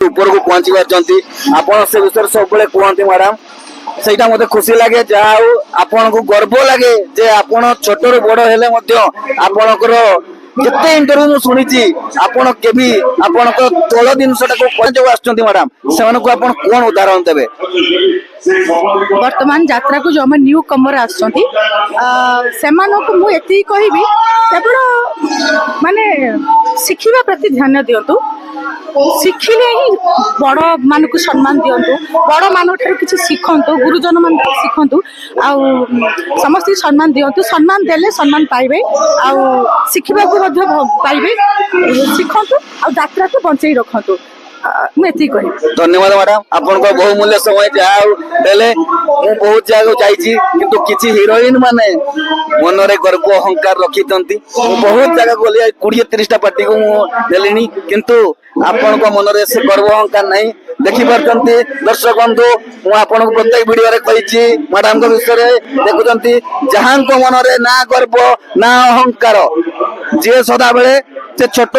ऊपर को पहुंची पारछंती आपण से विषय सब बेले कहंती मैडम ସେଇଟା ମତେ ଖୁସି ଲାଗେ ଯାହା ହଉ ଆପଣଙ୍କୁ ଗର୍ବ ଲାଗେ ଯେ ଆପଣ ଛୋଟରୁ ବଡ ହେଲେ ମଧ୍ୟ ଆପଣଙ୍କର ଯେତେ ଇଣ୍ଟରଭ୍ୟୁ ମୁଁ ଶୁଣିଛି ଆପଣ କେବେ ଆପଣଙ୍କ ତଳ ଜିନିଷଟାକୁ ଯୋଉ ଆସୁଛନ୍ତି ମ୍ୟାଡାମ ସେମାନଙ୍କୁ ଆପଣ କଣ ଉଦାହରଣ ଦେବେ? वर्तमान यात्रा को जो न्यू कमर आसुँच मु एति कहबी केवल माने शिखिबा प्रति ध्यान दिंतु शिखिले ही बड़ मान को सम्मान दिंतु बड़ मान किसी शिखतु गुरुजन मान शिखतु आउ समस्त सम्मान दिंतु सम्मान देले सम्मान पाइबे आउ शिखिबा को पाइबे शिखतु आ यात्रा को बंचई रखतु धन्यवाद मैडम आपन बहुमूल्य समय जहाँ बहुत जगह जाइए किंतु किसी हिरोइन माने मनरे गर्व अहंकार रखी बहुत जगह गली 20-30 पार्टी को देली किंतु आपण मनरे से गर्व अहंकार नहीं देखी पार्टी दर्शक बंधु मुझे प्रत्येक वीडियो कही मैडम विषय देखुंत जहाँ मनरे ना गर्व ना अहंकार जी सदा बेले छोट